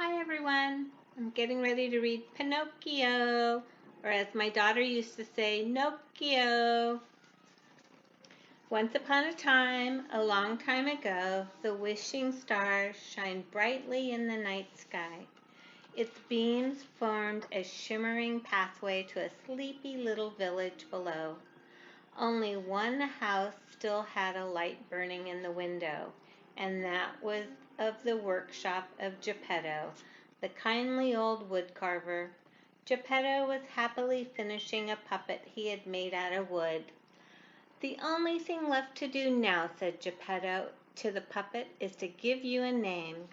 Hi everyone. I'm getting ready to read Pinocchio, or as my daughter used to say, Nocchio. Once upon a time, a long time ago, the wishing star shined brightly in the night sky. Its beams formed a shimmering pathway to a sleepy little village below. Only one house still had a light burning in the window, and that was of the workshop of Geppetto, the kindly old woodcarver. Geppetto was happily finishing a puppet he had made out of wood. "The only thing left to do now," said Geppetto to the puppet, "is to give you a name.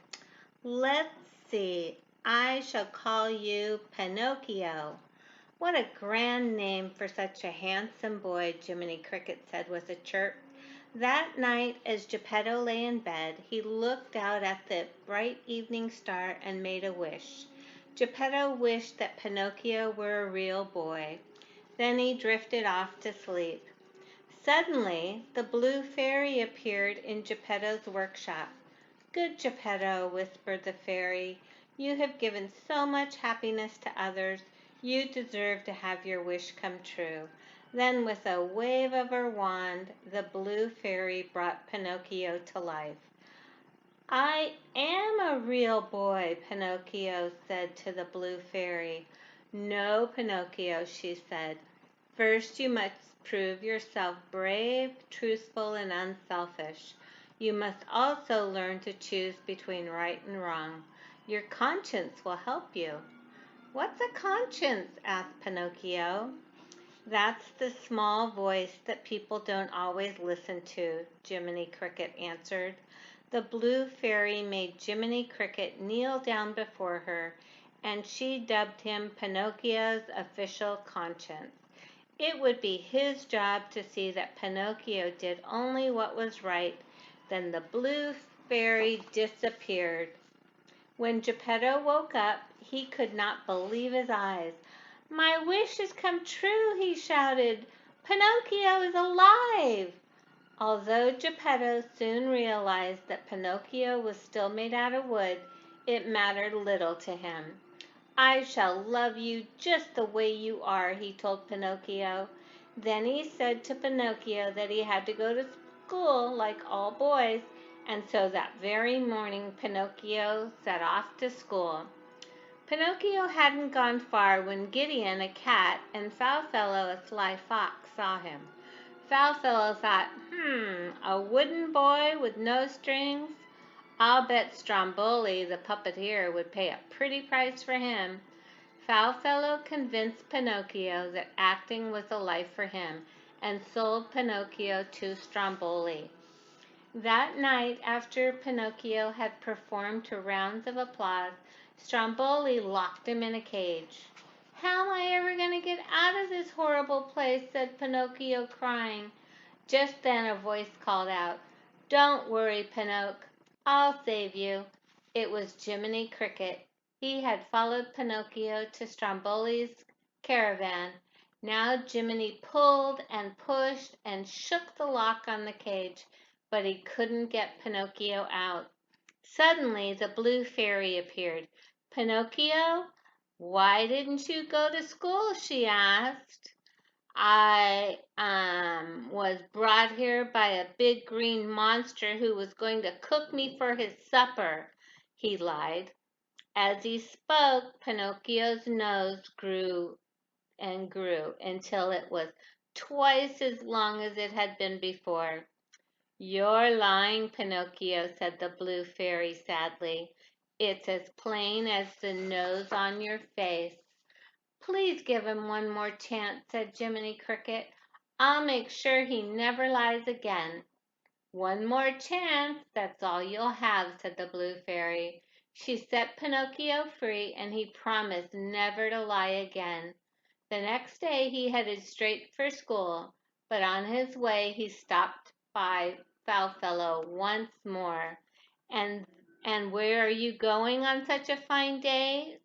Let's see, I shall call you Pinocchio." "What a grand name for such a handsome boy," Jiminy Cricket said with a chirp. That night, as Geppetto lay in bed, he looked out at the bright evening star and made a wish. Geppetto wished that Pinocchio were a real boy. Then he drifted off to sleep. Suddenly, the blue fairy appeared in Geppetto's workshop. "Good Geppetto," whispered the fairy, "you have given so much happiness to others. You deserve to have your wish come true." Then, with a wave of her wand, the blue fairy brought Pinocchio to life. "I am a real boy," Pinocchio said to the blue fairy. "No, Pinocchio," she said. "First you must prove yourself brave, truthful, and unselfish. You must also learn to choose between right and wrong. Your conscience will help you." "What's a conscience?" asked Pinocchio. "That's the small voice that people don't always listen to," Jiminy Cricket answered. The blue fairy made Jiminy Cricket kneel down before her, and she dubbed him Pinocchio's official conscience. It would be his job to see that Pinocchio did only what was right. Then the blue fairy disappeared. When Geppetto woke up, he could not believe his eyes. "My wish has come true," he shouted. "Pinocchio is alive!" Although Geppetto soon realized that Pinocchio was still made out of wood, it mattered little to him. "I shall love you just the way you are," he told Pinocchio. Then he said to Pinocchio that he had to go to school like all boys, and so that very morning Pinocchio set off to school. Pinocchio hadn't gone far when Gideon, a cat, and Foulfellow, a sly fox, saw him. Foulfellow thought, a wooden boy with no strings? I'll bet Stromboli, the puppeteer, would pay a pretty price for him." Foulfellow convinced Pinocchio that acting was a life for him, and sold Pinocchio to Stromboli. That night, after Pinocchio had performed to rounds of applause, Stromboli locked him in a cage. "How am I ever going to get out of this horrible place?" said Pinocchio, crying. Just then a voice called out, "Don't worry, Pinocchio, I'll save you." It was Jiminy Cricket. He had followed Pinocchio to Stromboli's caravan. Now Jiminy pulled and pushed and shook the lock on the cage, but he couldn't get Pinocchio out. Suddenly the blue fairy appeared. "Pinocchio, why didn't you go to school?" she asked. "I was brought here by a big green monster who was going to cook me for his supper," he lied. As he spoke, Pinocchio's nose grew and grew until it was twice as long as it had been before. "You're lying, Pinocchio," said the blue fairy sadly. "It's as plain as the nose on your face." "Please give him one more chance," said Jiminy Cricket. "I'll make sure he never lies again." "One more chance, that's all you'll have," said the blue fairy. She set Pinocchio free, and he promised never to lie again. The next day he headed straight for school, but on his way he stopped by Foulfellow once more. And where are you going on such a fine day?"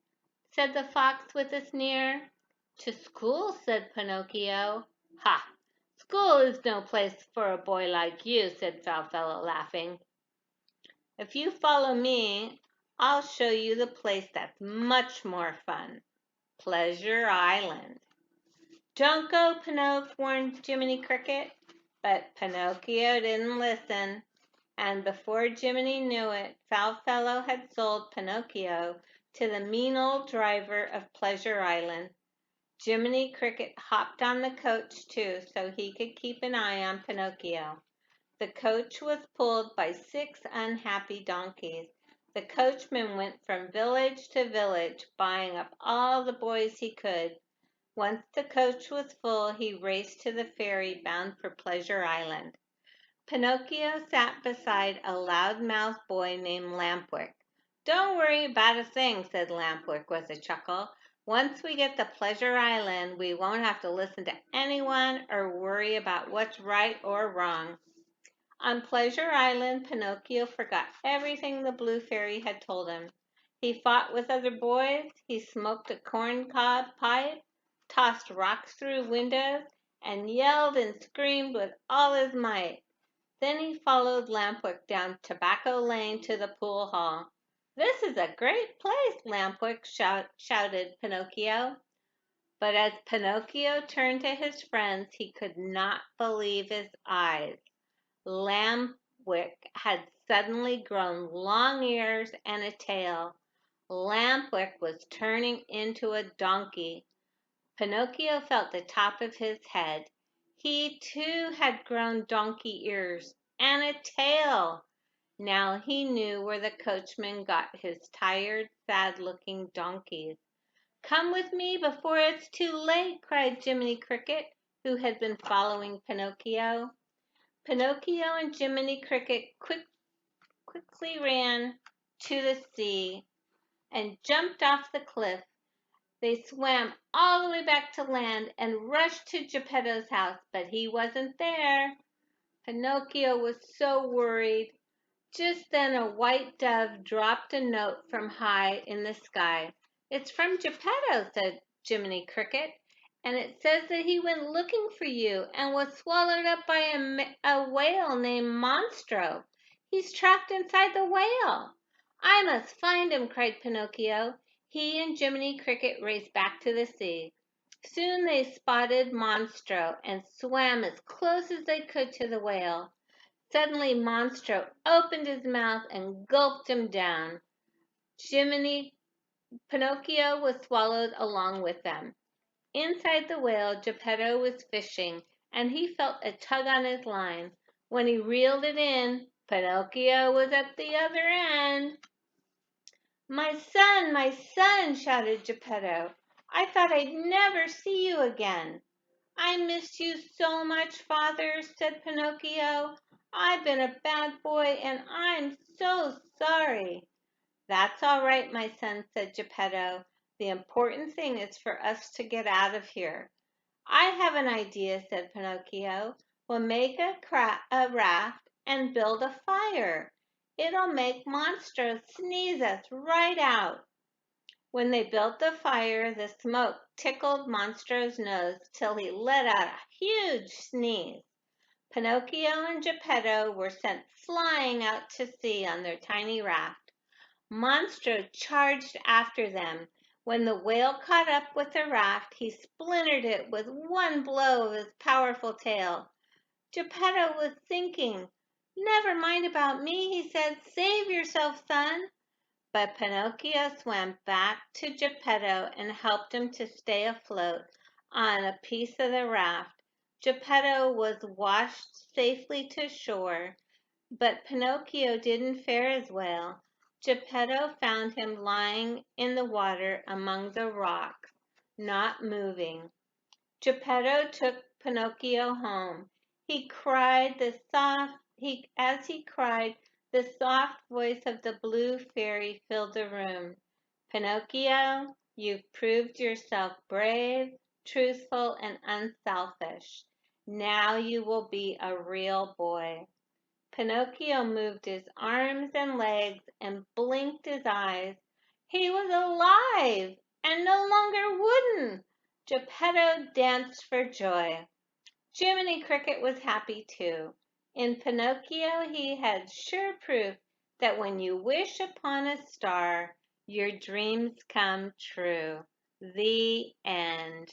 said the fox with a sneer. "To school," said Pinocchio. "Ha! School is no place for a boy like you," said Foulfellow, laughing. "If you follow me, I'll show you the place that's much more fun. Pleasure Island. Don't go, Pinocchio, warned Jiminy Cricket. But Pinocchio didn't listen. And before Jiminy knew it, Foulfellow had sold Pinocchio to the mean old driver of Pleasure Island. Jiminy Cricket hopped on the coach too, so he could keep an eye on Pinocchio. The coach was pulled by 6 unhappy donkeys. The coachman went from village to village, buying up all the boys he could. Once the coach was full, he raced to the ferry bound for Pleasure Island. Pinocchio sat beside a loud-mouthed boy named Lampwick. "Don't worry about a thing," said Lampwick with a chuckle. "Once we get to Pleasure Island, we won't have to listen to anyone or worry about what's right or wrong." On Pleasure Island, Pinocchio forgot everything the Blue Fairy had told him. He fought with other boys, he smoked a corncob pipe, tossed rocks through windows, and yelled and screamed with all his might. Then he followed Lampwick down Tobacco Lane to the pool hall. "This is a great place," Lampwick shouted Pinocchio. But as Pinocchio turned to his friends, he could not believe his eyes. Lampwick had suddenly grown long ears and a tail. Lampwick was turning into a donkey. Pinocchio felt the top of his head. He too had grown donkey ears and a tail. Now he knew where the coachman got his tired, sad-looking donkeys. "Come with me before it's too late," cried Jiminy Cricket, who had been following Pinocchio. Pinocchio and Jiminy Cricket quickly ran to the sea and jumped off the cliff. They swam all the way back to land and rushed to Geppetto's house, but he wasn't there. Pinocchio was so worried. Just then a white dove dropped a note from high in the sky. "It's from Geppetto," said Jiminy Cricket, "and it says that he went looking for you and was swallowed up by a whale named Monstro. He's trapped inside the whale." "I must find him," cried Pinocchio. He and Jiminy Cricket raced back to the sea. Soon they spotted Monstro and swam as close as they could to the whale. Suddenly Monstro opened his mouth and gulped him down. Jiminy Pinocchio was swallowed along with them. Inside the whale, Geppetto was fishing, and he felt a tug on his line. When he reeled it in, Pinocchio was at the other end. My son," shouted Geppetto. "I thought I'd never see you again." "I missed you so much, Father," said Pinocchio. "I've been a bad boy and I'm so sorry." "That's all right, my son," said Geppetto. "The important thing is for us to get out of here." "I have an idea," said Pinocchio. "We'll make a raft and build a fire. It'll make Monstro sneeze us right out." When they built the fire, the smoke tickled Monstro's nose till he let out a huge sneeze. Pinocchio and Geppetto were sent flying out to sea on their tiny raft. Monstro charged after them. When the whale caught up with the raft, he splintered it with one blow of his powerful tail. Geppetto was thinking. "Never mind about me," he said. "Save yourself, son." But Pinocchio swam back to Geppetto and helped him to stay afloat on a piece of the raft. Geppetto was washed safely to shore, but Pinocchio didn't fare as well. Geppetto found him lying in the water among the rocks, not moving. Geppetto took Pinocchio home. As he cried, the soft voice of the Blue Fairy filled the room. "Pinocchio, you've proved yourself brave, truthful, and unselfish. Now you will be a real boy." Pinocchio moved his arms and legs and blinked his eyes. He was alive and no longer wooden. Geppetto danced for joy. Jiminy Cricket was happy too. In Pinocchio he had sure proof that when you wish upon a star, your dreams come true. The end.